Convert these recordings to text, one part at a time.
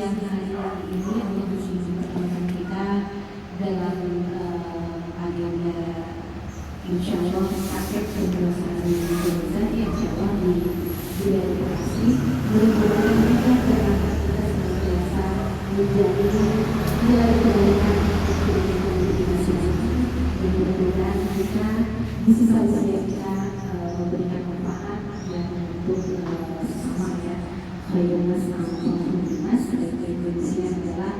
siang hari ini untuk bersama pertemuan kita dalam agenda insya Allah paket pembebasan jenazah yang insya Allah direalisasi. Mudah-mudahan kita berangkat kita senantiasa menjadi nilai kebaikan untuk kehidupan kita masing-masing. Dan mudah-mudahan kita di sisa usia kita memberikan manfaat yang untuk sesama ya. Khairunnas mas dan Indonesia adalah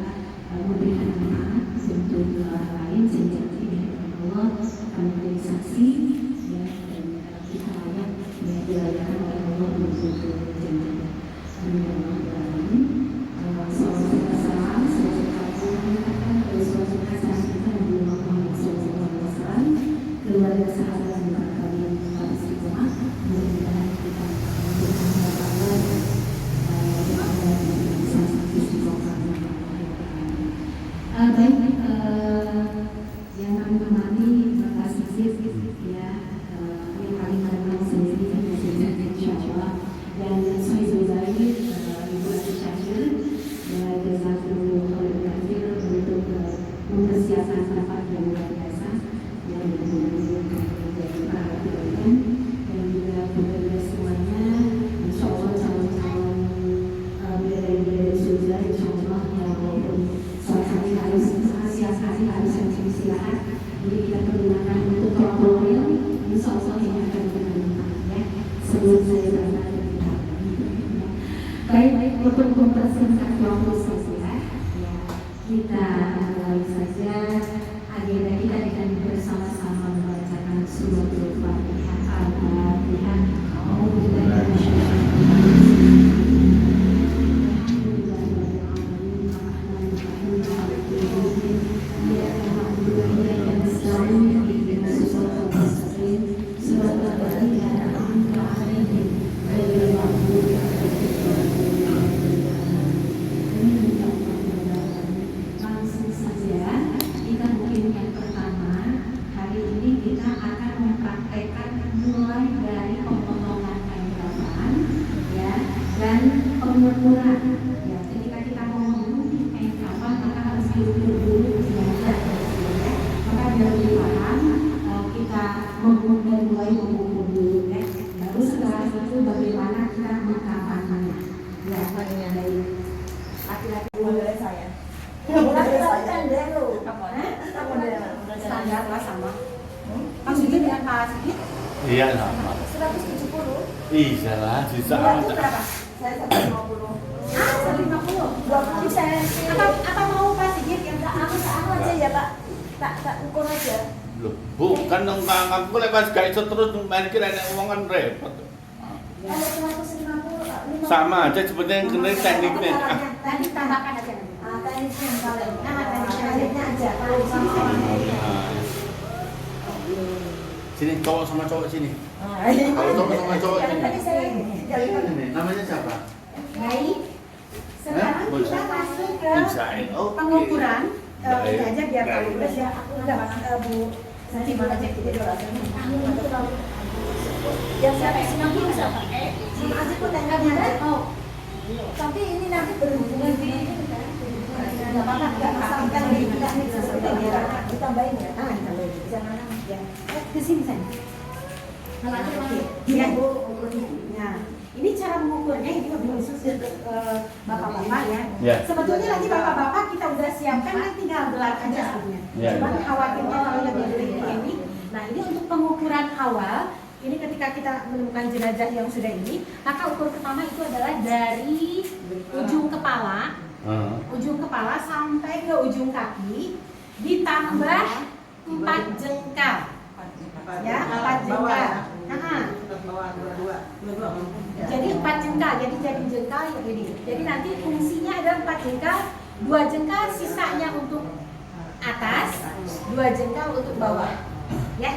memberikan manfaat untuk orang lain sehingga tidak Allah akan menjadi saksi ya, dan kita layak ya, dilayakan oleh Allah untuk jannah. Amin ya rabbal alamin. Salam keluarga sahabat dan kalian para istiqomah, mudah-mudahan kita baik, yang kami hormati Bapak Sigit ya, yang kami kenal sendiri insya Allah, dan saya juga Ibu Asyir dan jazakumullah khairan untuk mempersiapkan rapat yang luar biasa yang menjadi perhatian, dan juga kepada semuanya insya Allah calon-calon bidadari surga insya Allah ya, walaupun suatu hari harus istirahat, jadi kita pergunakan untuk tutorial insya Allah yang akan bermanfaat ya, sebelum saya berangkat ke kita. Baik, untuk mempersingkat waktu saja ya, kita mulai saja agenda kita dengan bersama-sama membacakan suratul Fatihah. Al-Fatihah. Langsung saja, kita mungkin yang pertama hari ini kita akan mempraktekkan mulai dari pemotongan kain kafan ya, dan pengukuran ya. Ketika kita mau membunuh kain kafan maka harus diukur dulu jenazah ya. Maka biar lebih paham kita mulai mengukur dulu ya. Baru setelah itu bagaimana kita mengkafannya ya. Dari laki-laki model saya. Standar lah sama. Pak Sigit dengan Pak Sigit? Iya sama. 170. Iya lah, bisa. Berapa? Saya 150. 150. 20%. Atau mau Pak Sigit yang Aku aja ya Pak. Tak ukur aja. Loh, bukan dong Kang, aku lepas gak iso terus main kira nek wong kan repot. Ada 150. Sama aja sebenarnya yang kena tekniknya. Nanti tambahkan aja nanti. Tekniknya yang paling. Tekniknya aja. Sini cowok sama cowok sini. Iya. Kalau cowok sama cowok Tadi sini. saya Ini namanya siapa? Baik. Sekarang kita masuk ke Insain. Oke. pengukuran. Ini aja biar tahu Baik. ya. Enggak, Bu. Nanti Bu aja kita yang saya 90 siapa? Sama aja kok tengahnya. Oh, Tapi ini nanti berhubungan dengan ini kan. Enggak apa-apa, enggak masalah kan enggak nih ditambahin ya. ditambahin. Jangan ya. Ke sini saya. Iya, Bu. Nah, ini cara mengukurnya ini lebih khusus untuk bapak-bapak ya. Ya. Sebetulnya nanti bapak-bapak kita udah siapkan kan tinggal gelar aja sebetulnya. Ya. Cuman khawatirnya kalau lebih dari ini. Nah, ini untuk pengukuran awal. Ini ketika kita menemukan jenazah yang sudah ini, maka ukur pertama itu adalah dari ujung kepala sampai ke ujung kaki ditambah 4 jengkal. Ya, 4 jengkal. Jadi 4 jengkal, jadi jengkal yang ini. Jadi nanti fungsinya ada 4 jengkal, 2 jengkal sisanya untuk atas, 2 jengkal untuk bawah. Ya,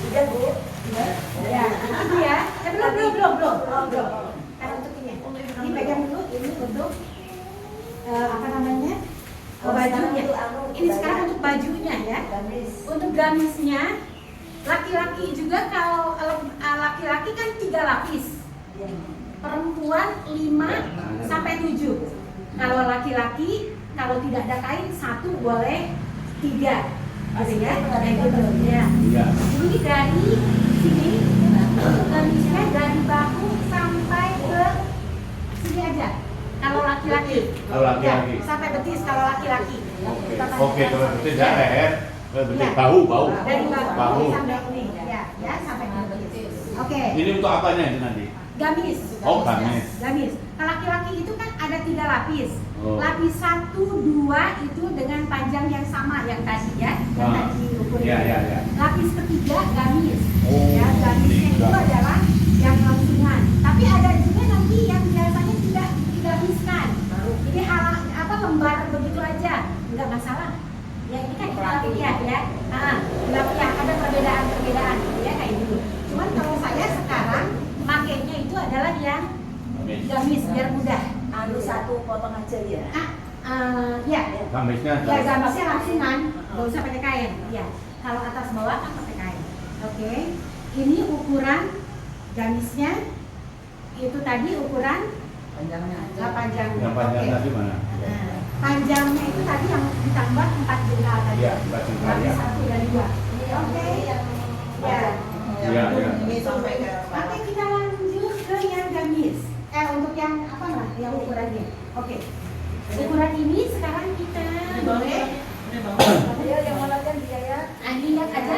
Udah, Bu. ya, itu ya. Belum. Karena untuk ini, dipegang dulu ini untuk bajunya. Bajunya. Ini sekarang untuk bajunya ya. Gamis. Untuk gamisnya, laki-laki juga kalau laki-laki kan 3 lapis, perempuan 5 sampai 7. Kalau laki-laki kalau tidak ada kain 1 boleh 3, gitu ya. Ya. Iya. Ini dari sini untuk gamisnya dari bahu sampai ke sini aja. Kalau laki-laki. Kalau laki-laki. Ya, sampai betis kalau laki-laki. Oke, kalau betul ya leher, betul bahu. Dari Bahu. bahu sampai ini. Ya, sampai ke betis. Oke. Ini untuk apanya ini nanti? Gamis. Oh, gamis. Gamis. Kalau laki-laki itu kan ada 3 lapis. Oh. Lapis 1, 2 itu dengan panjang yang sama yang tadi ya. Yang Ah. tadi ukuran. Iya. Lapis ketiga gamis. Oh, Ya, gamisnya itu 3. adalah yang langsungan. Tapi ada juga nanti yang biasanya tidak digamiskan. Jadi lembar begitu aja, nggak masalah. Ya ini kan laki ya. Ya, ada perbedaan ya kayak gitu. Cuman kalau saya sekarang makainya itu adalah yang gamis biar mudah. Anu 1 potong aja ya. Ya. Gamisnya. Ya gamisnya langsungan, nggak usah pakai kain. Ya. Kalau atas bawah kan pakai kain. Oke. Ini ukuran gamisnya. Itu tadi ukuran Panjangnya. panjangnya. Yang panjangnya Oke. di mana? Panjangnya itu tadi yang ditambah 4 jengkal tadi. Iya, 4 jengkal, Tapi ya. 1 dan 2. Oke. Ya. Iya. Ini sampai ke Oke, kita lanjut ke yang gamis. Untuk yang apa lah? Yang ukurannya. Oke. Ukuran ini sekarang kita boleh. Ya, yang mana kan dia ya? Lihat aja.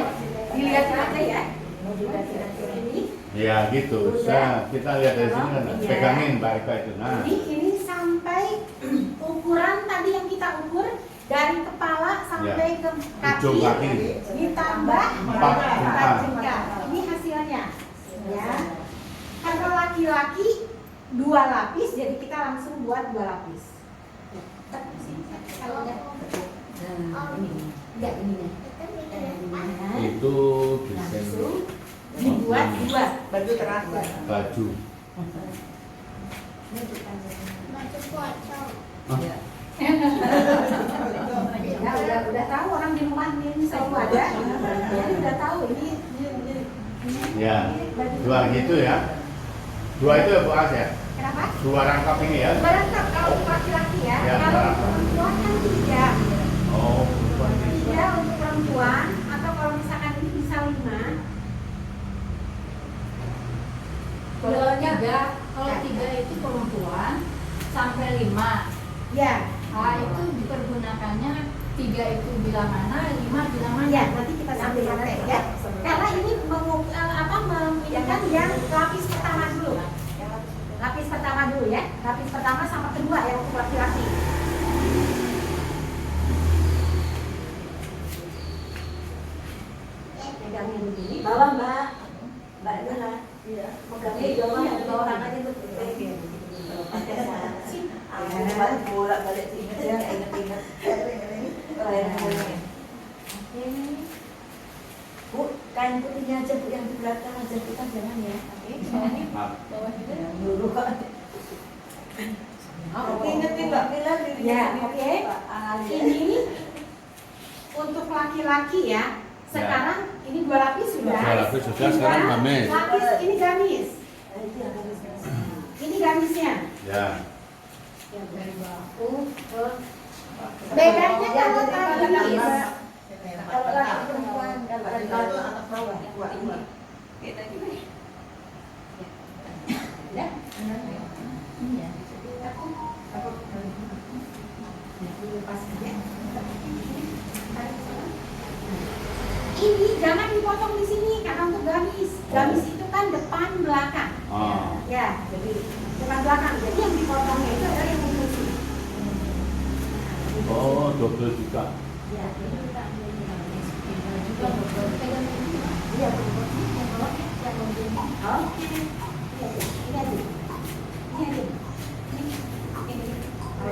Dilihat aja ya. Ini. Ya gitu. Kita lihat dari sini kan. Iya. Pegangin Mbak Eka itu. Nah. Ini sampai ukuran tadi yang kita ukur dari kepala sampai ke Ujung kaki. ditambah 4 jengkal. jengkal. Ini hasilnya. Ya. Karena laki-laki 2 lapis, jadi kita langsung buat 2 lapis. Kalau udah ini, enggak ininya. Itu desain Langsung dibuat 2 baju terakhir. baju. Ya. Ya, udah tahu orang di rumah ini selalu ada. Jadi udah tahu ini. Ya. 2 gitu ya. 2 itu ya Bu As ya? Kenapa? 2 rangkap ini ya? Barangkali kalau untuk laki-laki ya, Ya, kalau barangkali. perempuan kan 3. Oh, 3 untuk perempuan, atau kalau misalkan ini bisa 5. Kalau 3 itu perempuan sampai 5. Ya, Itu dipergunakannya 3 itu bilang mana, 5 bilang mana. ya nanti kita sambil praktek ya. Karena ini memilihkan yang lapis pertama dulu. Lapis pertama dulu ya. Lapis pertama sama kedua yang untuk laki-laki. Pegangnya begini. Bawah Mbak. Mbak Dona. Iya. Pegangnya di bawah, di bawah tangannya tuh. Pakai saksi. Aku bolak-balik ingat ya, ingat-ingat. Bu, kain putihnya aja Bu, yang di belakang aja kita jangan ya. Bawah juga. Yang dulu kok. Oke, ingetin Mbak Pilar diri. Ya, oke. Ini untuk laki-laki ya. Sekarang ini 2 lapis sudah. 2 lapis sudah, sekarang gamis. Lapis ini gamis. Ini gamisnya. Ya. Dari bahu ke bedanya kalau tadi Kalau laki perempuan, kalau laki atas bawah. kita gimana? Ya. Iya. Ini jangan dipotong di sini karena untuk gamis. Gamis itu kan depan belakang. Oh. Ya, jadi depan belakang. Jadi yang dipotongnya itu adalah yang ujung sini. Oh, double juga. Ya, iya,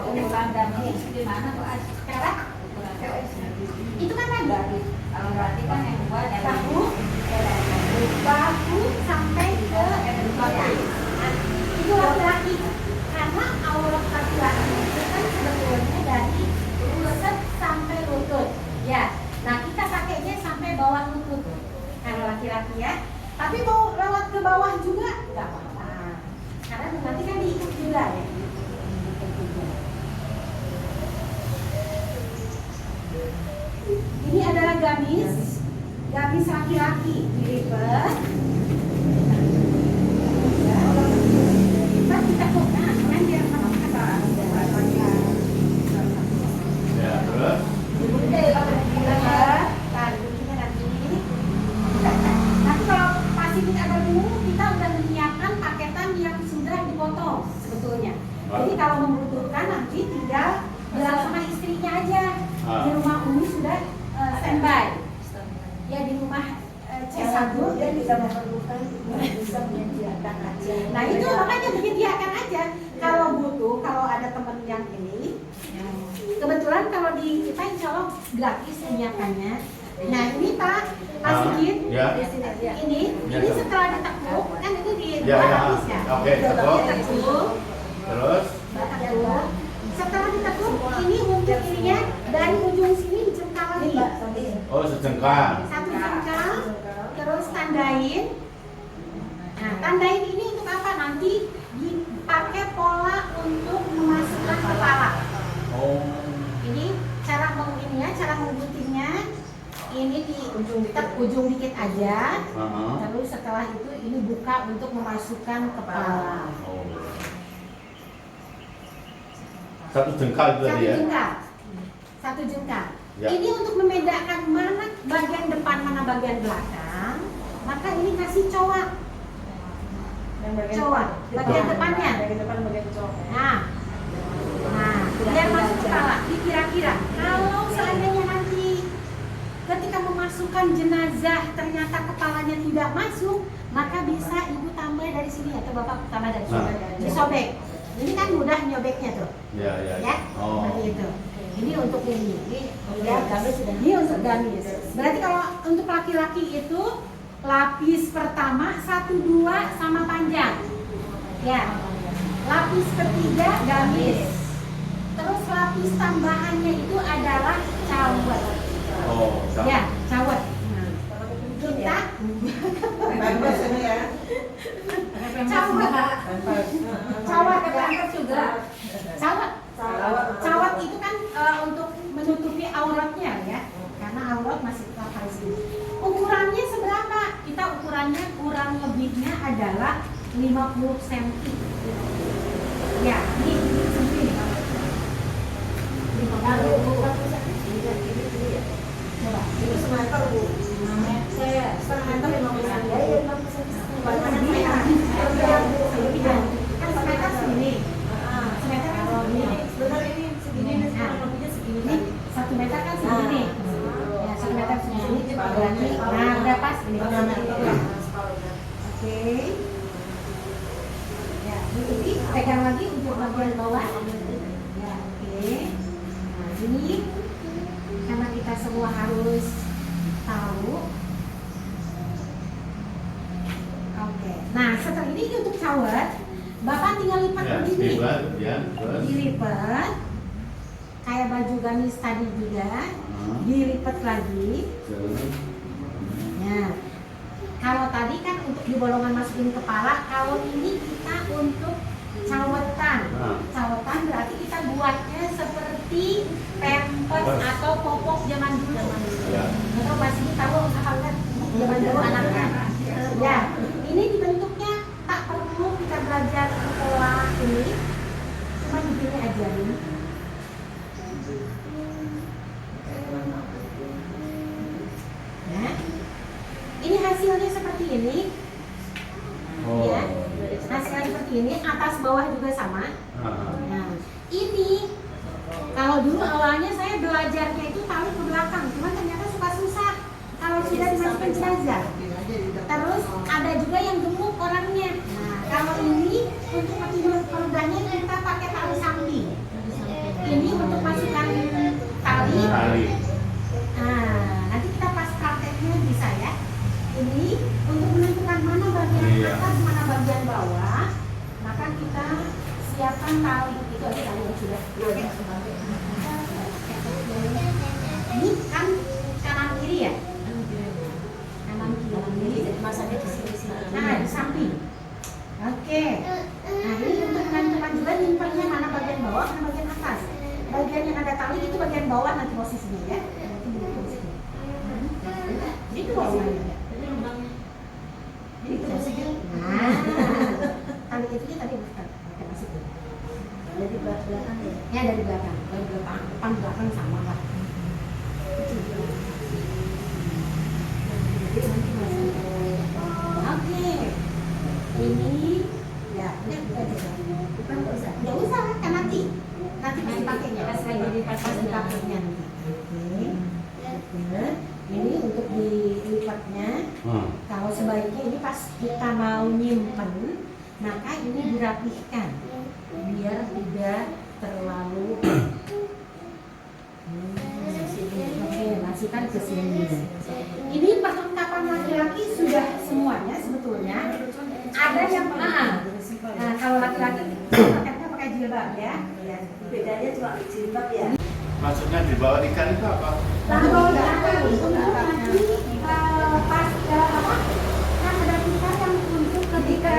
Ini pandangnya di mana tuh As? kenapa? Itu kan ada Kalau berarti kan yang buat bahu sampai ke kaki. Itu laki-laki. Karena aurat laki-laki itu kan sebetulnya dari lutut sampai lutut. Ya, gamis laki-laki dilipat. Kita buka, kan biar Ya, terus? Nanti kalau pasti kita ada dulu, kita udah menyiapkan paketan yang sudah dipotong sebetulnya. Jadi kalau membutuhkan nanti tinggal bilang sama istrinya aja. Di rumah Umi sudah standby. Ya di rumah C1 dia tidak memerlukan, bisa menyediakan aja. Nah itu makanya menyediakan aja. Kalau butuh, kalau ada teman yang ini, kebetulan kalau di kita insya Allah gratis menyiapkannya. Nah ini Pak Sigit, Ya. ini setelah ditekuk kan itu di Ya, ya. gratis ya. Oke, tekuk. Ditekuk, Terus? ditekuk. Setelah ditekuk, ini untuk ininya dari ujung sini dijengkal lagi. Oh, sejengkal. Satu jengkal, terus tandain. Nah, tandain ini untuk apa? Nanti dipakai pola untuk memasukkan kepala. Oh. Ini cara mengininya, cara mengguntingnya. Ini di ujung dikit aja. Terus setelah itu ini buka untuk memasukkan kepala. Oh. Satu jengkal itu tadi ya? Satu jengkal. Ya. Ini untuk membedakan mana bagian depan, mana bagian belakang. Maka ini kasih cowok. Cowok, bagian depannya. Nah, biar masuk kepala. Dikira-kira. Kalau seandainya nanti ketika memasukkan jenazah ternyata kepalanya tidak masuk, maka bisa ibu tambah dari sini atau bapak tambah dari sini. Disobek. Ini kan mudah nyobeknya tuh. Ya. Ya, Oh. seperti itu. Ini untuk ini. gamis sudah. Ini untuk gamis. Berarti kalau untuk laki-laki itu lapis pertama 1, 2 sama panjang. Ya. Lapis ketiga gamis. Terus lapis tambahannya itu adalah cawet. Oh, Ya, cawet. Nah, kita Bagus ini ya. cawet. Cawet ya. juga. Cawat itu kan untuk menutupi auratnya ya, karena aurat masih tetap harus di. Ukurannya seberapa? Kita ukurannya kurang lebihnya adalah 50 cm. Ya, ini segini. Coba. Itu semeter Bu. 5 meter. Setengah meter 50 cm. Ya, 50 cm. Kan semeter segini. Semeter kan segini. Sebenarnya ini segini nih, sekarang lebihnya segini Ini 1 meter kan segini. Ya, 1 meter segini. Berarti, nah udah pas ini. Oke. Ya, ini pegang lagi untuk bagian bawah. Ya, oke. Nah, ini karena kita semua harus tahu. Oke. Nah, setelah ini untuk cawet, Bapak tinggal lipat Ya, begini. lipat, ya, terus. Dilipat. Kayak baju gamis tadi juga. Dilipat lagi. Terus. Nah, kalau tadi kan untuk di bolongan masukin kepala, kalau ini kita untuk cawetan. Cawetan berarti kita buatnya seperti pampers atau popok zaman dulu. Ya. Atau masih tahu apa kan zaman dulu anaknya. Ya, ini dibentuknya tak perlu kita belajar pola ini, cuma begini aja ini. Nah, ini hasilnya seperti ini. Oh. Ya, hasilnya seperti ini, atas bawah juga sama. Nah, ini kalau dulu awalnya saya belajarnya itu tali ke belakang, cuman ternyata suka susah kalau sudah dimasukkan jenazah. Terus ada juga yang gemuk orangnya. Nah, kalau ini untuk mudahnya kita pakai tali samping. Ini untuk masukkan tali. Nah, nanti kita pas prakteknya bisa ya. Ini untuk menentukan mana bagian atas, mana bagian bawah, maka kita siapkan tali. Itu aja tali yang sudah. Ini kan kanan kiri ya? Kanan kiri. Masanya di sini. Nah, di samping. Oke. Nah, ini untuk menentukan juga nyimpennya mana bagian bawah, mana bagian atas. Bagian yang ada tali itu bagian bawah nanti posisinya ya. Nanti di sini. bawahnya. Ini lubangnya. Ini posisinya. Tali itu tadi bukan. Oke, masukin. Jadi belakang ya. Ya dari belakang, depan belakang sama lah. Oke, ini ya ini bukan nggak usah kan nanti masih pakainya pas lagi dipakainya nanti. Oke, ini untuk dilipatnya. Kalau sebaiknya ini pas kita mau nyimpen, maka ini dirapihkan biar tidak terlalu oke, masukkan ke sini. Ini perlengkapan laki-laki sudah semuanya sebetulnya. Ada yang nah kalau laki-laki pakai jilbab ya. Bedanya cuma jilbab ya. Maksudnya di bawah ikan itu apa? Kalau laki itu nanti pas apa? Kan ada tikar yang untuk ketika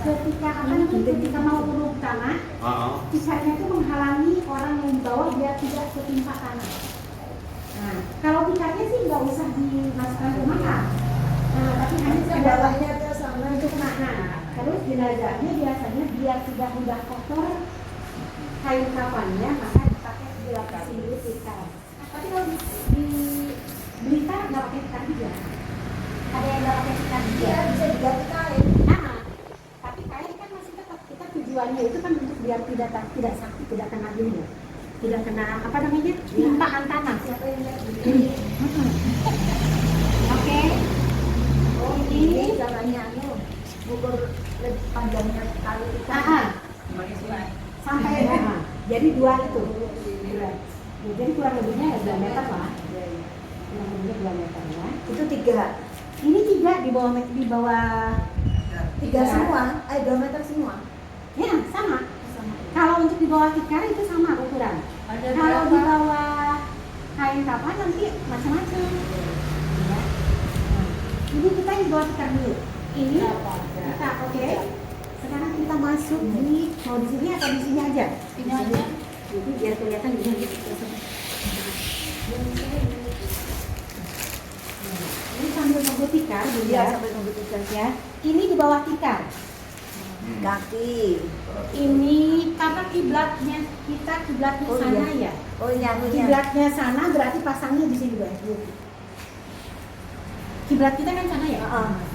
ketika mau turun ke tanah, tikarnya itu menghalangi orang yang di bawah biar tidak ketimpa tanah. Nah, kalau tikarnya sih nggak usah dimasukkan ke mata. Nah, tapi hanya Bawahnya tuh sama untuk makna. Terus jenazahnya biasanya biar tidak mudah kotor kain kafannya, maka dipakai dilapisi dulu tikar. Tapi kalau di berita nggak pakai tikar juga. Ada yang nggak pakai tikar juga. bisa diganti kain. Nah, tapi kain kan masih tetap kita tujuannya itu kan untuk biar tidak sakit, tidak kena dulu, tidak kena apa namanya timpaan tanah. Siapa yang lihat ini? Oke. Oh ini caranya ukur lebih panjangnya kali kita. Sampai jadi 2 itu. Ya, jadi kurang lebihnya ya 2 meter lah. Kurang lebihnya 2 meter ya. Itu 3. Ini 3 di bawah 3 semua. 2 meter semua. Ya, sama. Kalau untuk di bawah tikar itu sama ukuran. Kalau di bawah kain kapan nanti macam-macam. Ya. Nah, ini kita di bawah tikar dulu. Ini kita oke. Sekarang kita masuk di mau di sini atau di sini aja? Ini aja. Jadi biar kelihatan di sini. Ini sambil nunggu tikar, Bu Iya, ya. sampai nunggu 3 Ya. Ini di bawah tikar. kaki. Ini karena kiblatnya kita kiblatnya Oh, sana iya. ya. Oh ini anunya. Kiblatnya sana berarti pasangnya di sini guys. Kiblat kita kan sana ya.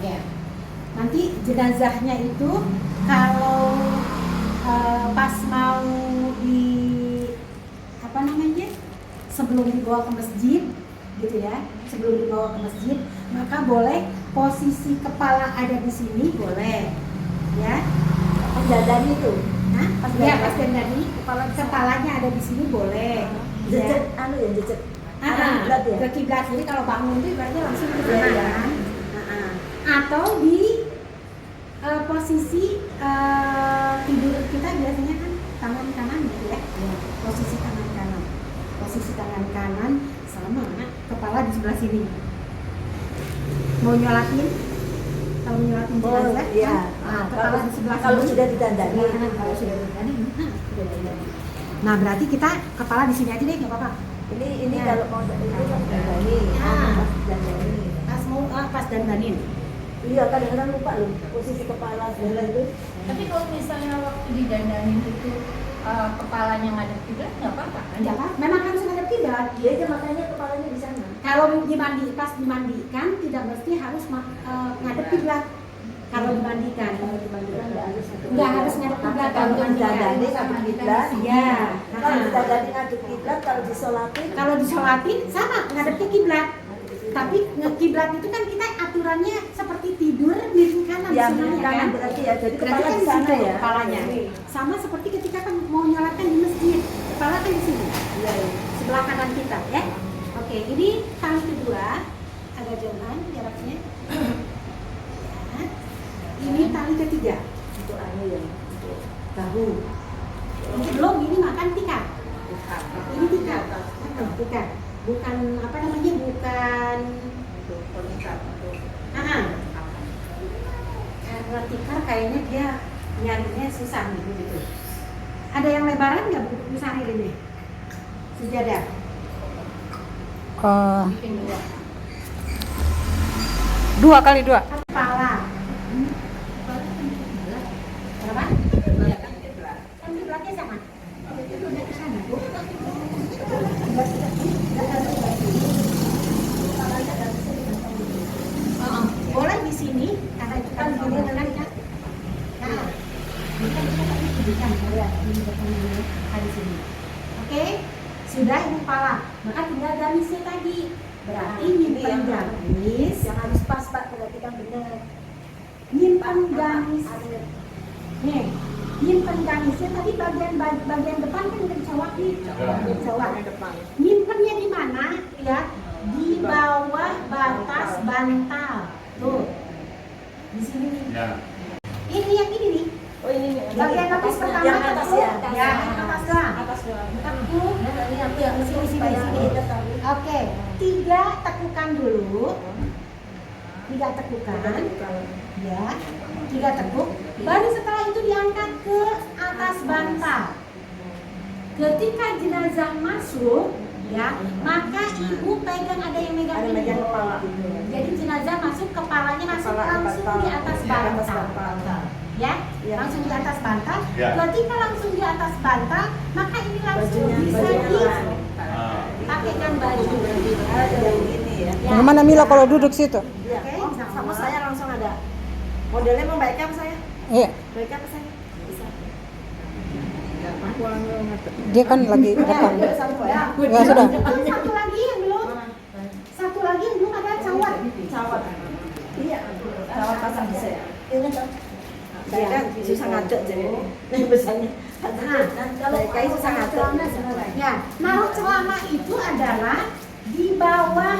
Ya. Nanti jenazahnya itu kalau pas mau di apa namanya sebelum dibawa ke masjid gitu ya, sebelum dibawa ke masjid maka boleh posisi kepala ada di sini boleh ya. Pas dandan itu. Nah, Pas ya dandan. pas dandani kepalanya ada di sini boleh. Jejak jejak. Kiblat ya. Ke kiblat. Jadi kalau bangun itu berarti langsung ke Iya, sana iya. kan. Atau di posisi tidur kita biasanya kan tangan kanan gitu ya. Posisi tangan kanan. Posisi tangan kanan sama kepala di sebelah sini. Mau nyolatin? Kalau nyolatin jenazah, iya. kepala di sebelah Kalau sini. sudah ditandani. Kalau sudah ditandani, sudah ditandani. Nah berarti kita kepala di sini aja deh, nggak apa-apa. Ini Nah. kalau mau itu kan dandani. Pas dandani. Pas dandanin. Iya, kadang-kadang lupa loh posisi kepala segala itu. Tapi kalau misalnya waktu didandanin itu kepalanya ngadep kiblat nggak apa-apa kan? Enggak apa, memang harus ngadep kiblat. Dia aja makanya kepalanya di sana. Kalau pas dimandikan tidak mesti harus ngadep kiblat. Kalau dimandikan, nggak harus ngadep kiblat kalau Kalau dimandikan. ditandani ngadep kiblat. Iya. Kalau ditandani ngadep kiblat, kalau disolatin Kalau disolatin sama ngadepnya kiblat. Tapi kiblat itu kan kita aturannya seperti tidur miring kanan ya sebenarnya kanan kan. berarti ya. Jadi Berarti kepala kan di sana ya. kepalanya. Sama seperti ketika kan mau nyolatkan di masjid, kepala kan di sini. Iya. Sebelah kanan kita ya. Oke, ini tali kedua agak jauhan jaraknya. Ya. Ini tali ketiga. Untuk anu ya. Untuk Bahu. Ini belum, ini makan tikar. Ini tikar. Tikar. Bukan apa namanya? Bukan karena tikar kayaknya dia nyarinya susah gitu. Ada yang lebaran nggak Bu Sari ini? Sejadah. Bikin dua. 2 kali 2. Kepala. Berapa? Kan kiblatnya sama. Itu udah ke sana, Bu. Boleh di sini karena itu kan gini kan ya. Nah, ini kan kita tadi tunjukkan ya di depannya di sini. Oke, sudah ini kepala. Maka tinggal gamisnya tadi. Berarti nyimpan gamis Yang harus pas Pak, perhatikan benar. nyimpan gamis nih nyimpan gamisnya tadi bagian depan kan udah dicawak nih dicawak nyimpannya di mana ya di bawah batas bantal tuh di sini nih Ya. ini yang ini nih Oh ini bagian lapis pertama yang atas ya. ya atas doang Atas doang. tekuk Ini yang sini. Oke 3 tekukan dulu 3 tekukan ya 3 tekuk baru setelah itu diangkat ke atas bantal. Ketika jenazah masuk ya maka ibu pegang ada yang megang Ada ini. megang kepala. Jadi jenazah masuk kepalanya masuk Kepala langsung bantal. di atas Di atas bantal bantal. ya Ya. langsung di atas bantal. Ya. Ketika langsung di atas bantal maka ini langsung bisa Ah. dipakaikan baju. Ada yang gini ya. Ya. Bagaimana Mila kalau duduk situ? Iya. Oke, Oh, sama saya langsung ada. Modelnya mau baik apa saya? Iya, Baik apa saya? Bisa. dia kan lagi rekam. Ya, satu ya. Ya sudah. Satu lagi yang belum ada cawat. Cawat. Iya. Cawat pasang bisa ya. Ini kan. Saya kan susah ngaco jadi. Nah, besarnya. Nah, Kalau kayak susah ngaco. Ya, naruh celana itu adalah di bawah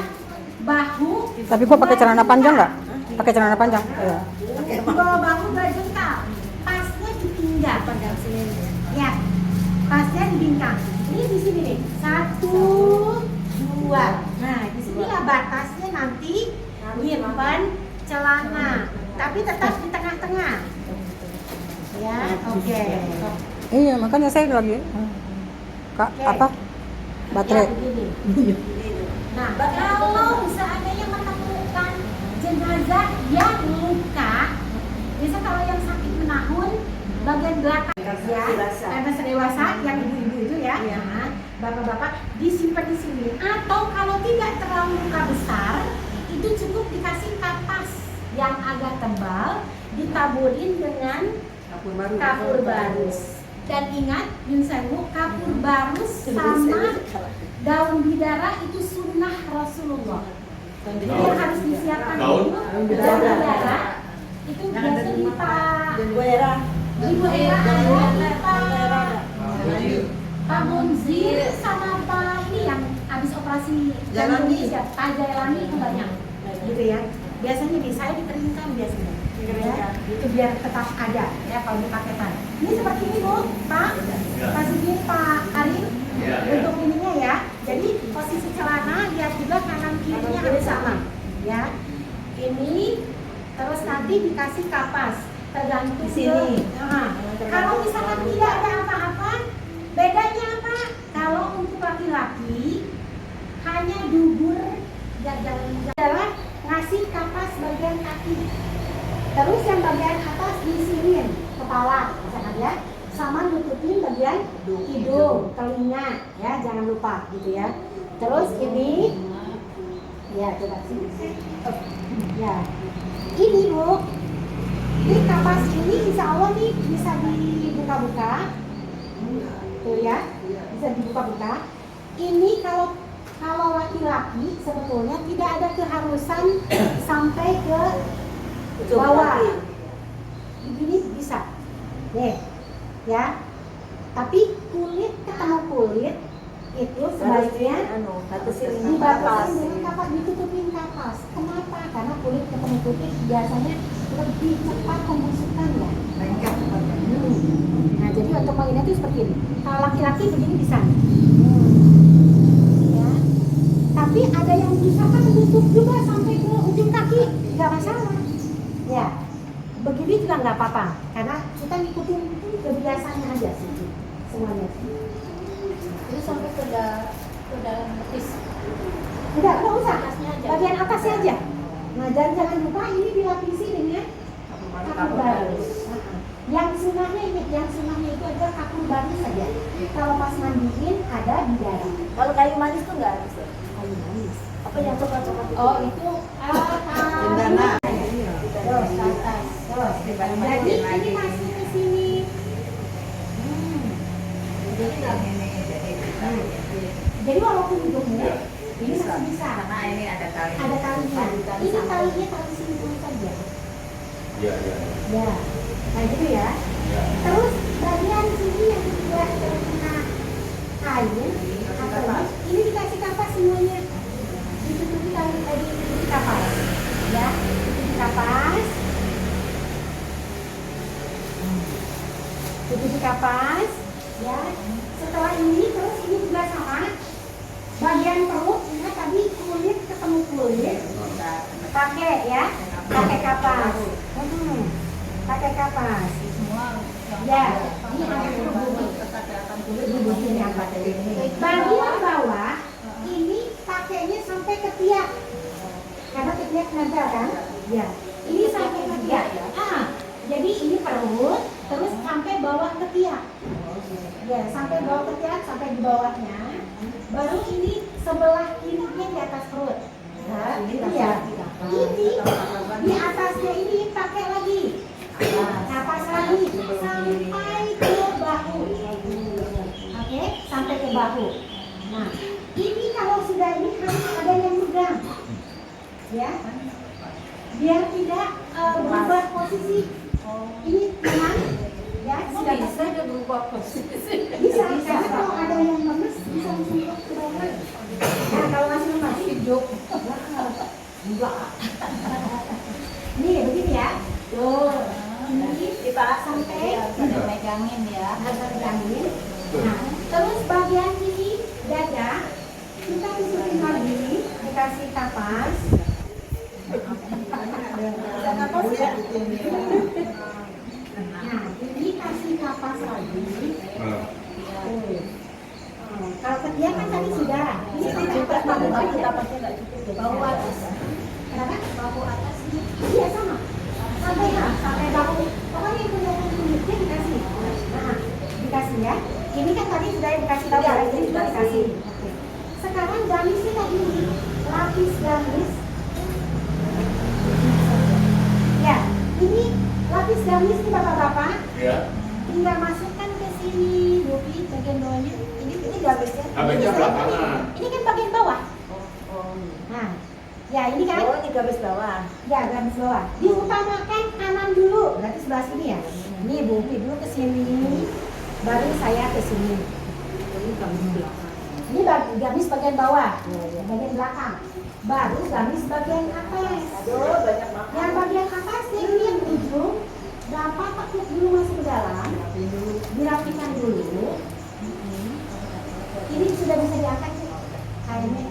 bahu. Tapi gua pakai celana panjang nggak? Pakai celana panjang. Iya. Di bawah bahu 2 jengkal. Pasnya di pinggang. Pandang sini ya. Ya, pasnya di bingkang. Ini di sini nih. 1, 2. Nah, di sinilah batasnya nanti nyimpan celana. Tapi tetap di tengah-tengah. Ya, oke. Iya, makanya saya lagi. Kak, Oke. apa? Ya, Baterai. begini. Nah, kalau seandainya menemukan jenazah yang luka, biasa kalau yang sakit menahun bagian belakang ya, Dewasa. karena sedewasa yang ibu-ibu itu ya, Iya. nah, bapak-bapak disimpan di sini. Atau kalau tidak terlalu luka besar, itu cukup dikasih kapas yang agak tebal, ditaburin dengan kapur barus. Dan ingat, Yun Sewu, kapur barus sama daun bidara itu sunnah Rasulullah. Jadi yang harus disiapkan Daun? itu daun bidara itu biasa di Pak Munzir sama Pak ini yang habis operasi Jailani. Pak Jailani itu banyak gitu ya. Biasanya di saya dikeringkan biasanya. Ya, itu biar tetap ada ya kalau dipaketan. Ini seperti ini Bu, Pak. Pak Sugih, Pak Arif. Ya, ya. Untuk ininya ya. Jadi posisi celana lihat juga kanan kirinya harus sama. Ya. Ini terus nanti dikasih kapas tergantung Di sini. Nah, kalau misalkan tidak ada apa-apa, bedanya apa? Kalau untuk laki-laki hanya dubur adalah ngasih kapas bagian kaki. Terus yang bagian atas disinin kepala, misalkan ya, sama nutupin bagian hidung, telinga, ya jangan lupa gitu ya. Terus ini, ya coba sini. Ya, ini Bu, ini kapas ini insya Allah nih bisa dibuka-buka, tuh ya, bisa dibuka-buka. Ini kalau laki-laki sebetulnya tidak ada keharusan sampai ke bawah. Begini bisa. Nih. Ya. Tapi kulit ketemu kulit itu sebaiknya batasin dibatasin dengan kapas, ditutupin kapas. Kenapa? Karena kulit ketemu kulit biasanya lebih cepat pembusukan ya. Nah, jadi untuk yang ini itu seperti ini. Kalau laki-laki begini bisa. Ya. Tapi ada yang misalkan tutup juga sampai ke ujung kaki, nggak masalah. Ya, begini juga nggak apa-apa, karena kita ngikutin kebiasaannya aja sih, semuanya. Terus sampai ke dalam betis. Enggak usah, Atasnya aja. bagian atasnya aja. Nah, dan jangan lupa ini dilapisi dengan kapur baru. Yang sunnahnya itu adalah kapur baru saja. Kalau pas mandiin ada di dalam. Kalau kayu manis tuh nggak harus. Kayu manis. Apa yang coklat-coklat itu? Oh, itu Cendana. terus ke atas. Terus. Jadi ini masuk ke sini. Jadi walaupun gemuk, ini masih bisa. Karena ini ada tali. Ada talinya. Ini talinya tali simpul saja. Iya. Ya, kayak gitu ya. Terus bagian sini yang tidak terkena kain atau ini dikasih kapas semuanya. Ditutupi tali tadi, ditutupi kapas. Ya, ditutupi kapas. Ditutupi kapas. Ya, setelah ini terus ini juga sama. Bagian perut, ya tadi kulit ketemu kulit. Pakai ya, pakai kapas. Pakai kapas. Semua Ya, ini ada bubuknya. Bagian bawah ini pakainya sampai ke tiak. Karena ketiak nempel kan? Ya. Ini sampai ke tiak. Jadi ini perut, terus sampai bawah ke tiak. Ya, sampai bawah ke tiak, sampai di bawahnya. Baru ini sebelah kirinya di atas perut. Nah, ini ya. Ini di atasnya ini pakai lagi. Kapas lagi sampai ke bahu. Oke, sampai ke bahu. Nah, ini kalau sudah ini harus ada yang megang. Ya. Biar tidak berubah posisi. Ini teman. Ya, sudah bisa ada berubah posisi. bisa karena kalau ada yang lemes bisa langsung ke bawah. Nah, kalau masih lemas hidup. Enggak. Nih, begini ya. Tuh. Ini dipasang sampai Ada megangin ya. agak pegangin. Nah, terus bagian ini dada kita tutupin lagi, dikasih kapas. Nah, ini kasih kapas lagi. Kalau ketiak kan tadi sudah. Ini kita tambah kapasnya nggak cukup. Bahu atas. Kenapa? Bahu atas ini. Iya sama. Sampai bahu. Pokoknya yang punya kulitnya dikasih. Nah, dikasih ya. Ini kan tadi sudah dikasih tahu ya, ini sudah dikasih. Oke. Sekarang gamisnya tadi ini lapis gamis. Ya, ini lapis gamis nih bapak-bapak. Iya. Tinggal masukkan ke sini, Bobi, bagian bawahnya. Ini gamisnya. Gamisnya belakangan. Ini kan bagian bawah. Nah, ya ini kan. Oh, ini gamis bawah. Ya, gamis bawah. Diutamakan kanan dulu, berarti sebelah sini ya. Ini Bobi dulu ke sini, baru saya ke sini. Ini gamis bagian bawah, bagian belakang. Baru gamis bagian atas. Aduh, banyak banget. Yang bagian atas ini yang ujung, Bapak tekuk dulu masuk ke dalam, dirapikan dulu. Ini sudah bisa diangkat sih, kainnya.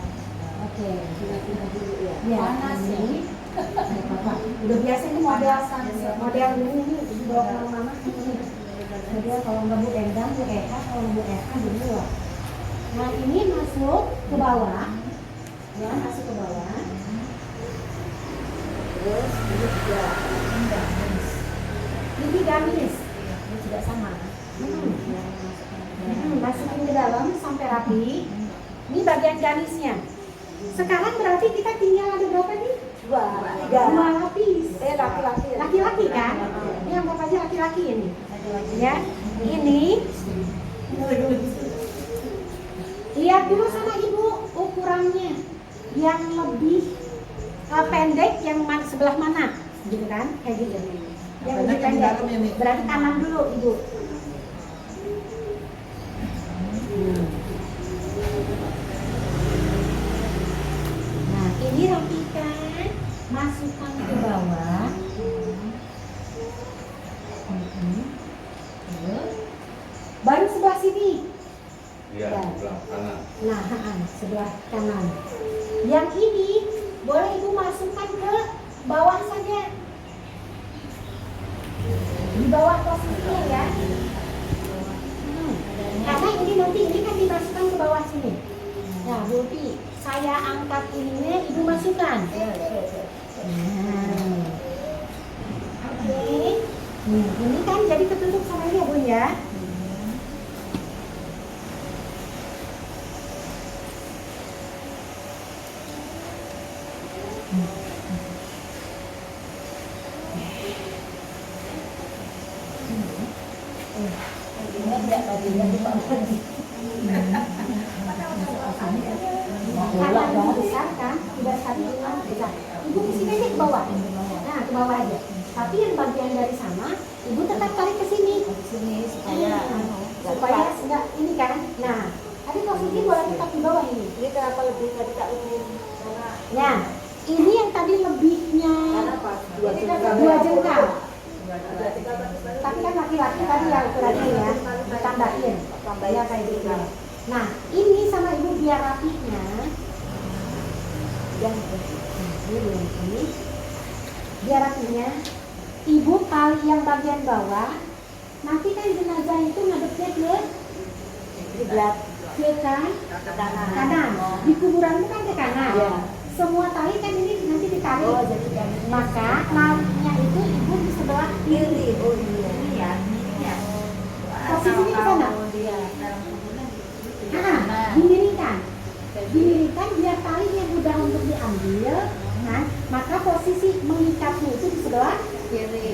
Oke, dirapikan dulu ya. Panas ya. Ini. Bapak, udah biasa ini model ini dibawa kemana-mana. Model kalau nggak Bu Endang, Bu Eka, kalau Bu Eka dulu. Nah ini masuk ke bawah, ya masuk ke bawah. Terus ini juga Ini gamis, ini juga sama. Masukin ke dalam sampai rapi. Ini bagian gamisnya. Sekarang berarti kita tinggal ada berapa nih? Dua lapis. laki-laki. Laki-laki kan? Ini yang aja laki-laki ini. Ya, ini. Lihat dulu sama ibu ukurannya. Yang lebih pendek yang sebelah mana? Gitu kan? Kayak gitu. Yang lebih pendek. Berarti kanan dulu ibu. Nah, ini rapikan, masukkan ke bawah. Baru sebelah sini. Iya, sebelah kanan. Nah, sebelah kanan. Yang ini boleh ibu masukkan ke bawah saja. Di bawah posisinya ya. Karena ini nanti ini kan dimasukkan ke bawah sini. Nah, Bobi, saya angkat ininya, ibu masukkan. Karena ini besar kan, tidak satu dengan besar. Ibu di sini aja ke bawah. Nah, ke bawah aja. Tapi yang bagian dari sana, ibu tetap tarik ke sini. Supaya enggak ini kan. Nah, tadi posisi boleh tetap di bawah ini. Ini kenapa lebih tadi Kak Umin? Nah, ini yang tadi lebihnya Karena apa? dua jengkal. Tapi kan laki-laki tadi ya ukurannya ya, ditambahin. Ya kayak gitu. Nah, ini sama ibu biar rapinya. Yang ini biar rapinya. Ibu tali yang bagian bawah. Nanti kan jenazah itu ngadepnya ke Kiblat ke kanan. Di kuburan itu kan ke kanan. Iya. Semua tali kan ini nanti ditarik. Oh, jadi kami Maka talinya itu ibu di sebelah kiri. kiri. Oh iya. Posisinya ke sana. Dia Dimiringkan. Dimiringkan biar tali yang mudah untuk diambil. Nah, maka posisi mengikatnya itu di sebelah kiri.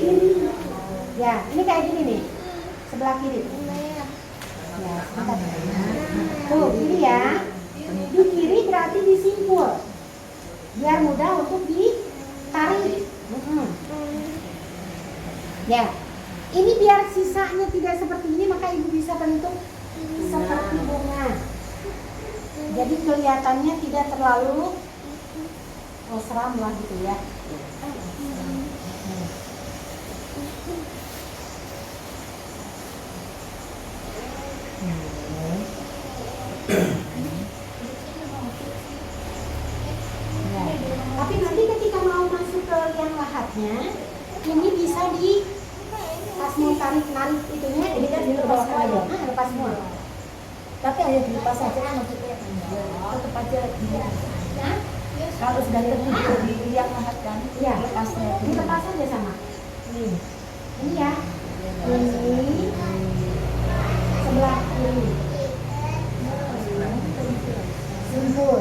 Ya, ini kayak gini nih. Sebelah kiri. Ya, sebentar. Tuh, ini ya. Di kiri berarti disimpul. Biar mudah untuk ditarik. Ya. Ini biar sisanya tidak seperti ini, maka ibu bisa bentuk seperti bunga. Jadi kelihatannya tidak terlalu seram lah gitu ya. Ya. Tapi nanti ketika mau masuk ke liang lahatnya, ini bisa di pas mau tarik itunya, ini kan dilepas aja. Lepas semua. tapi hanya dilepas saja kan maksudnya tetap aja Nah, kalau sudah terkumpul di liang lahat kan iya, lepasnya dilepas aja sama. Ini ya. Ini sebelah kiri. Simpul.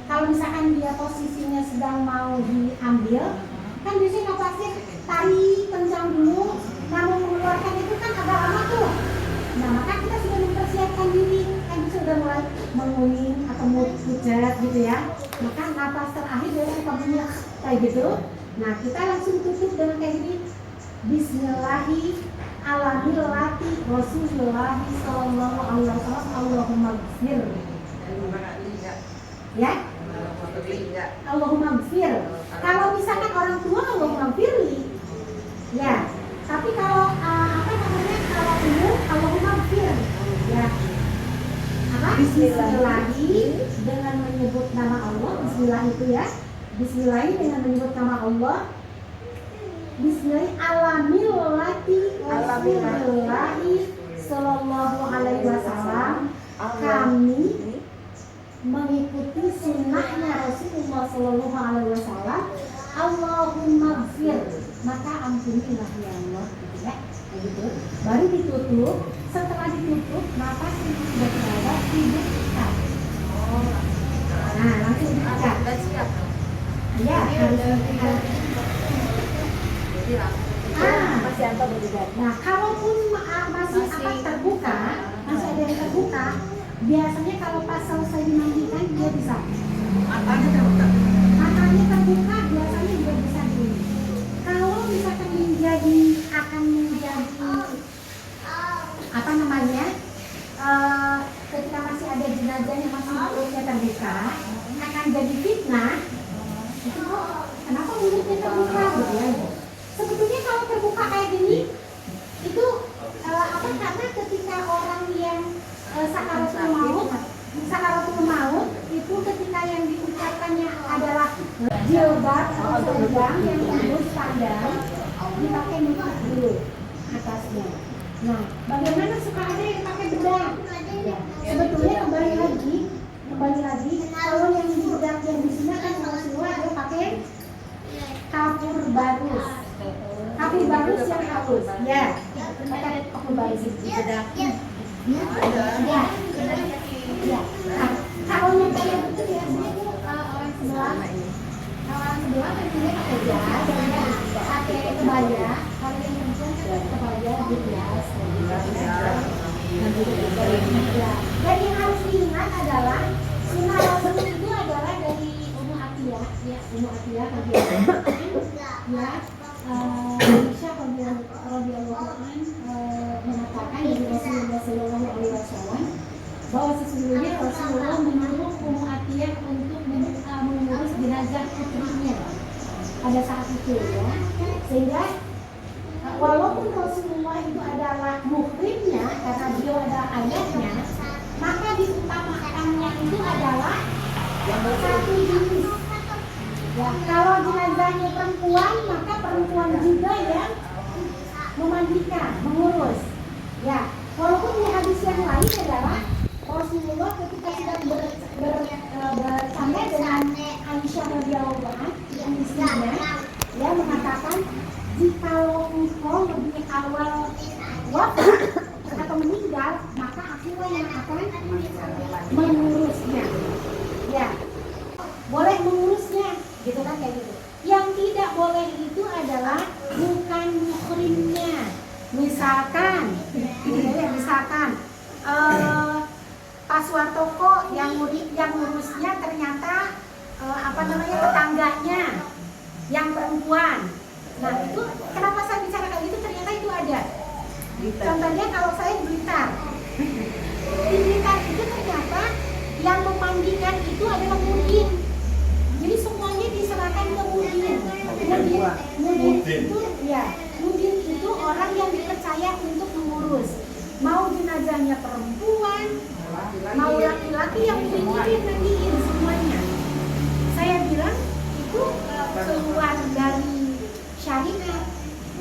Kalau misalkan dia posisinya sedang mau diambil, kan biasanya kalau plastik tarik kencang dulu, namun mengeluarkan itu kan agak lama tuh. Nah, maka kita sudah mempersiapkan diri, kan sudah mulai menguning atau pucat gitu ya. Maka napas terakhir biasanya kamunya kayak gitu. Nah, kita langsung tutup dengan kayak gini. Bismillahirrahmanirrahim. Rasulullah sallallahu alaihi wasallam. Allahumma gfir. Ya? Allahumma gfir. Kalau misalkan orang tua Allahumma gfirli. Ya. Tapi kalau kalau umum Allahumma gfir. Ya. Apa? Bismillahi dengan menyebut nama Allah. Bismillah itu ya. Bismillahi dengan menyebut nama Allah. Bismillahi alamillati Rasulillahi sallallahu alaihi wasallam. Kami mengikuti sunnahnya Rasulullah sallallahu alaihi wasallam. Allahumma gfir, maka ampunilah ya Allah, gitu ya. Begitu. Baru ditutup. Setelah ditutup, napas itu sudah berada di dekat. Nah, langsung diangkat. Ya, harus. masih apa berbeda Nah, kalaupun masih apa terbuka, masih ada yang terbuka, biasanya kalau pas selesai dimandikan dia bisa. Matanya terbuka biasanya juga bisa di. Kalau misalkan akan menjadi apa namanya, ketika masih ada jenazah yang masih mulutnya terbuka, akan jadi fitnah. Itu kok kenapa mulutnya terbuka gitu ya? Sebetulnya kalau terbuka kayak gini itu karena ketika orang yang sakaratul maut itu ketika yang diucapkannya adalah jilbab atau seragam yang tembus pandang dipakai nutup dulu atasnya. Nah, bagaimana suka ada yang pakai bedak? Ya, sebetulnya kembali lagi kalau yang di bedak yang di sini kan Rasulullah ada pakai kapur barus. Kapur barus yang halus, ya. Pakai kapur barus itu bedak. Ya. Nah, kalau yang kayak gitu biasanya tuh orang sebelah lanjut ya. Dan yang harus diingat adalah sunnah Rasul itu adalah dari Ummu Atiyah, ya Ummu Atiyah ya Aisyah radhiyallahu anha mengatakan dari Rasulullah sallallahu alaihi wasallam bahwa sesungguhnya Rasulullah menyuruh Ummu Atiyah untuk mengurus jenazah putrinya pada saat itu ya, sehingga walaupun Rasulullah itu adalah muhrimnya karena beliau adalah ayahnya, maka diutamakannya itu adalah satu jenis. Ya, kalau jenazahnya perempuan, maka perempuan juga yang memandikan, mengurus. Ya, walaupun di hadis yang lain adalah Rasulullah ketika sedang bersama dengan Aisyah radhiyallahu anha yang istrinya, dia mengatakan jikalau engkau lebih awal wafat atau meninggal, maka akulah yang akan mengurusnya. Ya, boleh mengurusnya, gitu kan kayak gitu. Yang tidak boleh itu adalah bukan muhrimnya. Misalkan, Pak Suwartoko yang ngurusnya ternyata tetangganya yang perempuan. Nah itu kenapa saya bicara kayak gitu, ternyata itu ada. Contohnya kalau saya di Blitar, di Blitar itu ternyata yang memandikan itu adalah mudin. Jadi semuanya diserahkan ke mudin. Mudin itu orang yang dipercaya untuk mengurus. Mau jenazahnya perempuan, mau laki-laki, yang mudin nantiin semuanya. Saya bilang itu keluar dari syariat.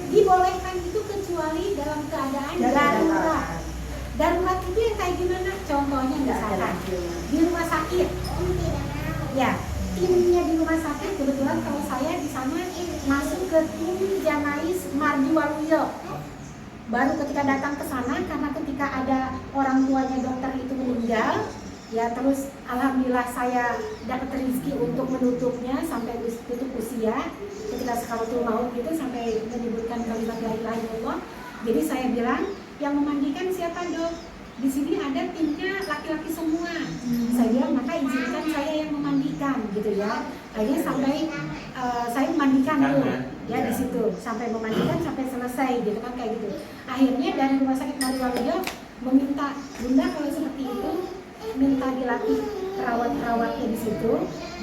Dibolehkan itu kecuali dalam keadaan darurat. Darurat itu yang kayak gimana? Contohnya misalkan di rumah sakit. Ya, timnya di rumah sakit, kebetulan kalau saya di sana masuk ke tim Janais Mardi Waluyo. Baru ketika datang ke sana, karena ketika ada orang tuanya dokter itu meninggal, ya terus alhamdulillah saya dapat rezeki untuk menutupnya sampai tutup usia ketika sekaratul maut gitu, sampai menyebutkan kalimat la ilaha illallah. Jadi saya bilang, yang memandikan siapa dok? Di sini ada timnya laki-laki semua. Saya bilang, maka izinkan saya yang memandikan gitu ya. Akhirnya sampai saya memandikan tuh ya di situ, sampai memandikan sampai selesai gitu kan kayak gitu. Akhirnya dari rumah sakit Mardi Waluyo meminta, Bunda kalau seperti itu minta dilatih perawat-perawatnya di situ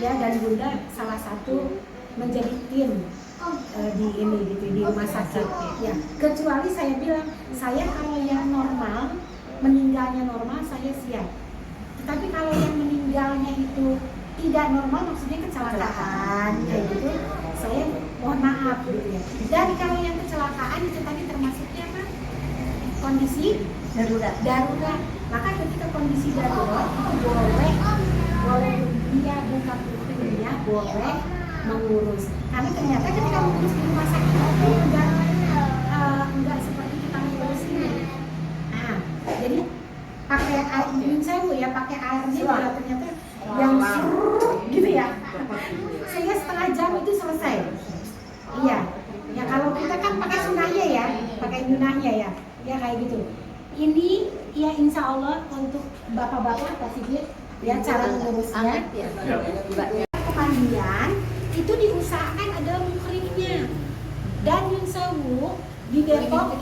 ya, dan Bunda salah satu menjadi tim di ini gitu di rumah sakit ya. Kecuali saya bilang, saya kalau yang normal, meninggalnya normal, saya siap. Tetapi kalau yang meninggalnya itu tidak normal, maksudnya kecelakaan kayak gitu, saya mohon maaf gitu ya. Dan kalau yang kecelakaan itu tadi termasuknya apa? Kondisi darurat. Maka ketika kondisi darurat itu boleh dia buka putrinya, boleh mengurus. Karena ternyata ketika mengurus di rumah sakit itu enggak seperti kita mengurus ini. Nah, jadi pakai air pakai airnya juga ternyata yang gitu ya. Sehingga setengah jam itu selesai. Iya. Ya kalau kita kan pakai sunahnya ya, pakai yunahnya ya. Ya kayak gitu. Ini ya insya Allah untuk bapak-bapak Pak Sigit ya cara mengurusnya. Kemandian itu diusahakan adalah muhrimnya. Dan Yun Sewu di Depok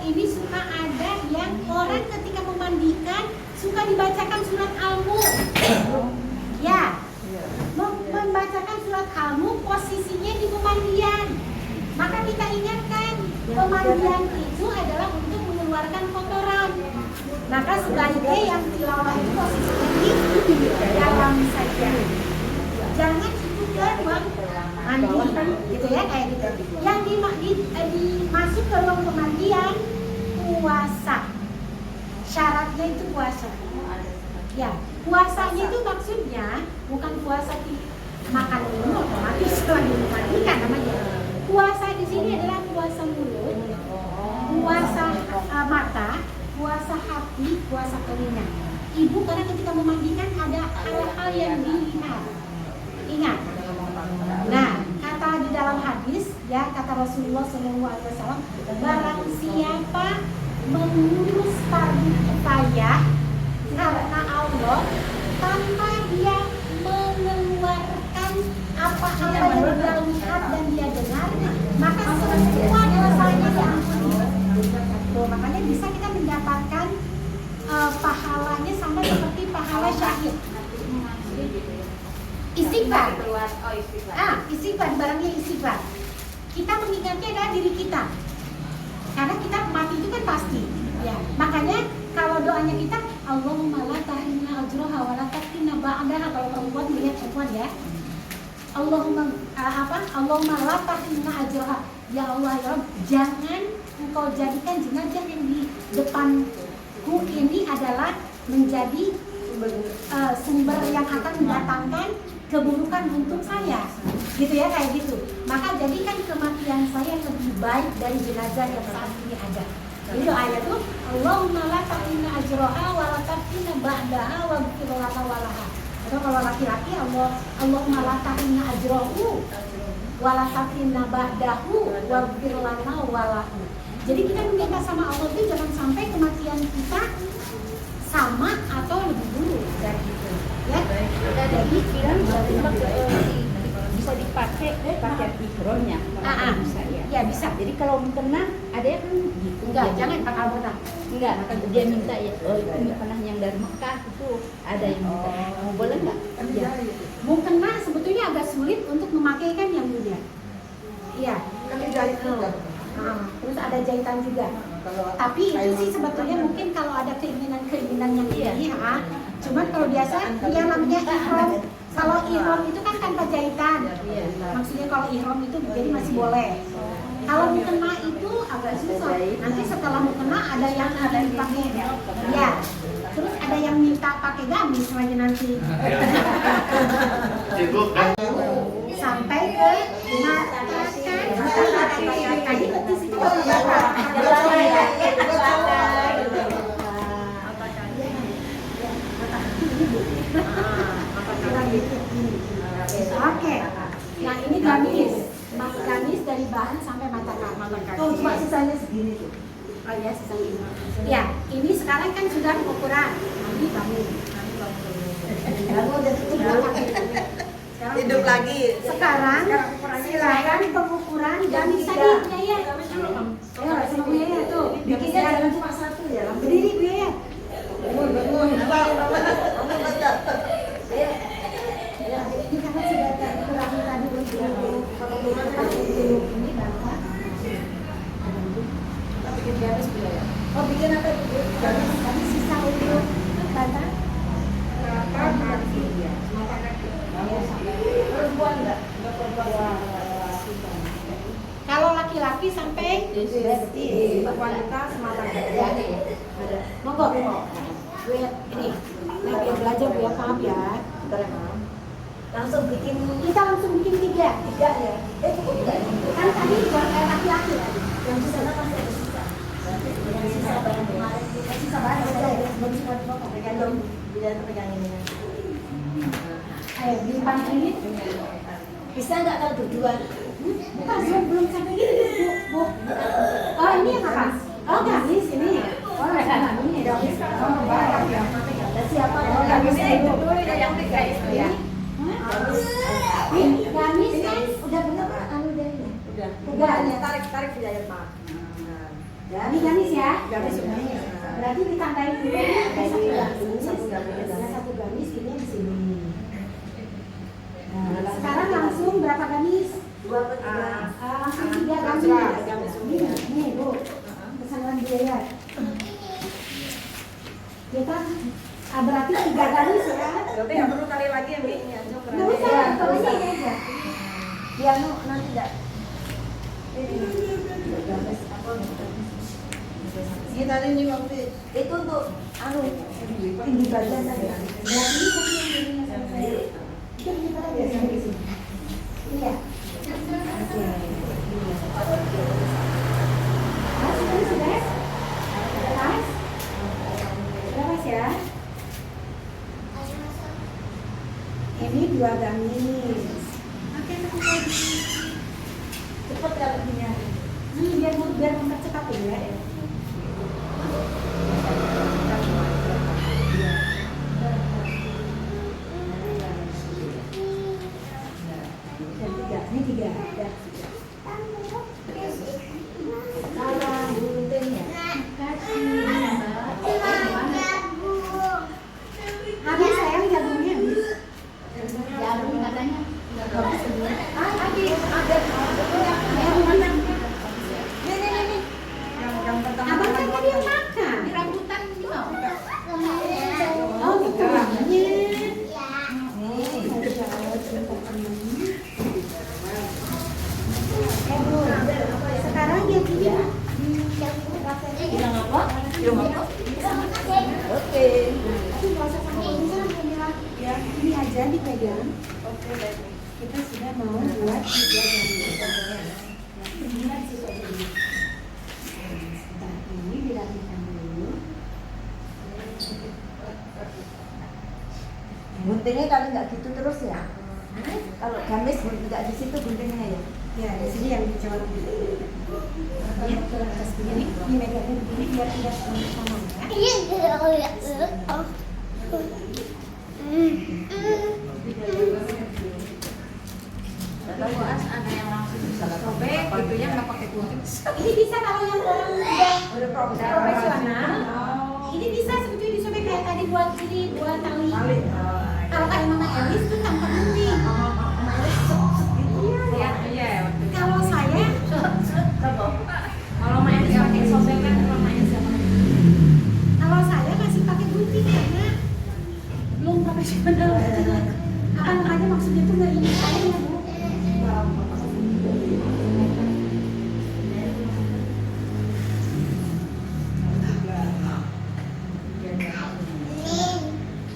ini suka ada yang orang ketika memandikan suka dibacakan surat Al-Mulk. Ya, membacakan surat Al-Mulk posisinya di pemandian. Maka kita ingatkan, pemandian itu adalah untuk mengeluarkan kotoran. Maka sebaiknya yang tilawah itu posisinya di dalam saja. Jangan itu ke ruang mandi, gitu ya kayak gitu. Yang dimasuk ke ruang pemandian puasa. Syaratnya itu puasa. Ya, puasanya itu maksudnya bukan puasa di makan minum otomatis setelah dimandikan namanya. Puasa di sini adalah puasa mulut, puasa mata, puasa hati, puasa telinga. Ibu karena ketika memandikan ada hal-hal yang dilihat. Ingat. Nah, kata di dalam hadis gamis, ya kata Rasulullah SAW, barang siapa mengurus tali kebaya karena Allah tanpa dia mengeluarkan apa-apa yang dia lihat dan dia dengar, maka semua dosanya diampuni. Tuh, makanya bisa kita mendapatkan pahalanya sama seperti pahala syahid. Istighfar. Istighfar, barangnya istighfar. Kita mengingatnya adalah diri kita. Karena kita mati itu kan pasti. Ya, makanya kalau doanya kita Allahumma la tahrimna ajraha wa la taftinna ba'daha, kalau perempuan melihat perempuan ya. Allahumma la tahrimna ajraha. Ya Allah ya Rabb, jangan engkau jadikan jenazah yang di depanku ini adalah menjadi sumber yang akan mendatangkan keburukan untuk saya, gitu ya, kayak gitu. Maka jadikan kematian saya lebih baik dari jenazah yang saat ini ada. Jadi doanya tuh Allahumma la tahrimna ajraha wa la taftinna ba'daha wa ghfir lana wa laha. Atau kalau laki-laki Allahumma la tahrimna ajrahu wa la taftinna ba'dahu wa ghfir lana wa lahu. Jadi kita meminta sama Allah itu jangan sampai kematian kita sama atau lebih dulu dari itu, ya. Jadi bisa dipakai pakai ihramnya. Bisa ya. Ya bisa. Jadi kalau mukena ada yang kan gitu. Enggak, jangan pakai mukena. Enggak, dia minta ya. Oh, itu mukena yang dari Mekah itu ada yang minta. Boleh enggak? Ya. Mukena sebetulnya agak sulit untuk memakaikan yang mulia. Iya. Kami jahit juga. Terus ada jahitan juga. Tapi itu sih sebetulnya mungkin kalau ada keinginan yang ini, cuman kalau biasa dia namanya ihram. Kalau ihram itu kan tanpa jahitan. Maksudnya kalau ihram itu jadi masih boleh. Kalau mukena itu agak susah. Nanti setelah mukena ada yang dipakai, ya. Terus ada yang minta pakai gamis lagi nanti. Sibuk kan? Sampai ke tadi di situ Oke. Nah ini gamis. Gamis dari bahan sampai mata kaki. Tuh cuma sisanya segini tuh. Oh ya, sisanya ini. Ya, ini sekarang kan sudah pengukuran. Nanti bangun. Bangun dan tutup. Sekarang Hidup lagi. Sekarang silakan pengukuran gamis tadi, Bu Yaya. Ayo, sama Bu Yaya tuh. Bikinnya jangan cuma satu ya. Berdiri Bu Yaya. Bangun. Ini karena sudah terkurang tadi untuk ini bapak. Bikin garis Bu ya. Oh bikin apa Bu? Tadi sisa untuk bapak. Perempuan enggak? Kalau laki-laki sampai wanita semata kaki. ada. Monggo. Bu ya, ini. Nah, biar belajar Bu ya, paham ya. Langsung bikin Kita langsung bikin tiga ya. Cukup enggak? kan tadi buat laki-laki ya. Yang di sana masih ada sisa. Yang sisa barang kemarin. Sisa banyak Ada ya. belum semua dipotong. Pegang dong. Biar pegang ini. Ayo, dilipat ini. Bisa nggak kalau berdua? Bukan, belum sampai gitu, Bu. Oh, ini yang apa? Oh, gamis ini. Oh, ini gamis. Oh, banyak ya. Dan siapa? Oh, gamisnya itu yang tiga itu ya. Gamis kan Udah bener kan? Anu dari Udah. Udah, tarik biaya maaf. Ini gamis ya. Gamis sudah. Berarti ditambahin dulu ada satu gamis. Satu gamis. Ada satu gamis ini di sini. Nah, sekarang langsung berapa gamis? 2 per 3. Langsung 3 gamis. Nih, Bu. Pesanan biaya. Kita berarti 3 gamis ya. Berarti nggak perlu kali lagi yang ini aja. Nggak usah, kalau ini aja. Biar nanti enggak. Ini tadi ini waktu itu untuk anu tinggi badan tadi. Berarti ini kan yang itu kita biasa di sini. Iya. Mas, ini sudah? Ada mas? Ada mas ya? Ini 2 gamis. Oke, Cepat kalau punya. Biar mempercepat ya. Ini tiga. Ya. Salah guntingnya. Habis sayang jagungnya habis. Jarum katanya nggak habis sebelum. Habis. Nih. Yang pertama. Abang kan tadi yang makan. Di rambutan juga. Oh, gitu namanya. Bu, sekarang dia bilang Bilang apa? Bilang apa? Oke. tapi nggak usah pakai ini kan bilang ya ini aja dipegang. Oke, baik. Kita sudah mau buat 3 gambar. Lihat sih kok ini. Sebentar, ini dirapikan dulu. Guntingnya kalau nggak gitu terus ya? Kalau gamis nggak di situ guntingnya ya? Ya, di sini yang dicolok dulu. Lihat ke atas begini, ini megangnya begini biar tidak sama ya. Ada yang langsung bisa sobek, itunya nggak pakai gunting. Ini bisa kalau yang orang udah profesional. Ini bisa sebetulnya disobek kayak tadi buat ini buat tali. Kalau kayak Mama Elis tuh tanpa gunting. Iya. Kalau saya Kalau main pakai sobek kan kalau main sama. kalau saya masih pakai gunting karena belum profesional. Apa namanya maksudnya tuh nggak ini saya ya Bu.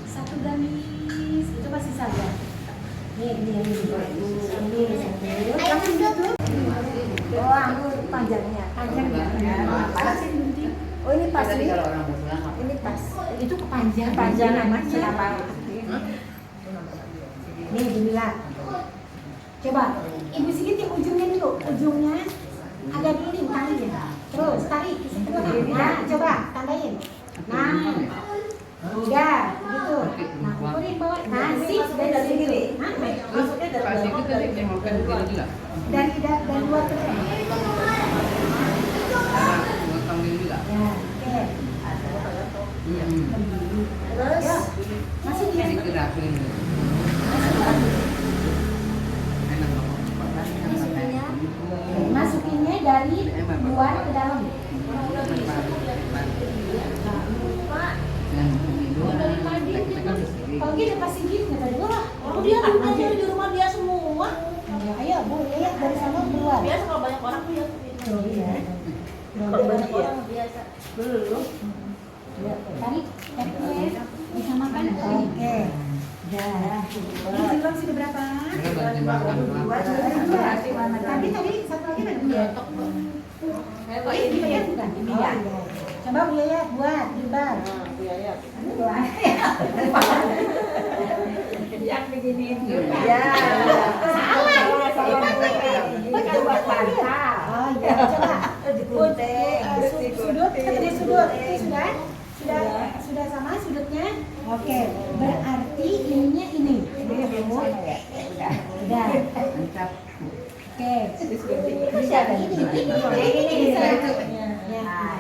Satu gamis itu masih saya. Ini satu. Langsung gitu. Oh, anggur panjangnya. Panjang ya. Apa sih gunting? Oh, ini pas nih. Kalau orang berpulang apa? Ini pas. Itu kepanjang. Panjang namanya. siapa? Nih Bismillah. Coba Ibu Sigit yang ujungnya dulu. Ujungnya agak miring talinya. Terus tarik ke situ. Nah, coba tandain. Nah, udah gitu. Nah, ukurin bawah. Nah, sip dari sini. Hah? Maksudnya dari Dari luar ke dalam. Ya, oke. Terus Ya, masih dia. Masukinnya dari luar ke dalam. Kalau dia pasti gitu tadi wah. oh, dia kan di rumah dia semua. Ya, ayo Bu, lihat dari sana keluar. Biasa kalau banyak orang dia. Oh iya. Kalau banyak orang biasa. Belum. Ya, tarik ya. Bisa makan. Oke. Dah. Ini jilbab sudah berapa? Tadi satu lagi mana? Oh, ini dia bukan? Ini Oh, ya. iya. Coba Bu Yaya buat jilbab. Yang beginiin. Ya. Salah. Ini kan buat bantal. Oh iya, coba. Digunting. Sudut, ketemu sudut. Itu sudah sama sudutnya. Oke, berarti ininya ini. Ini Bu. Udah. Oke. Ini siapa? Ini bisa. Ya.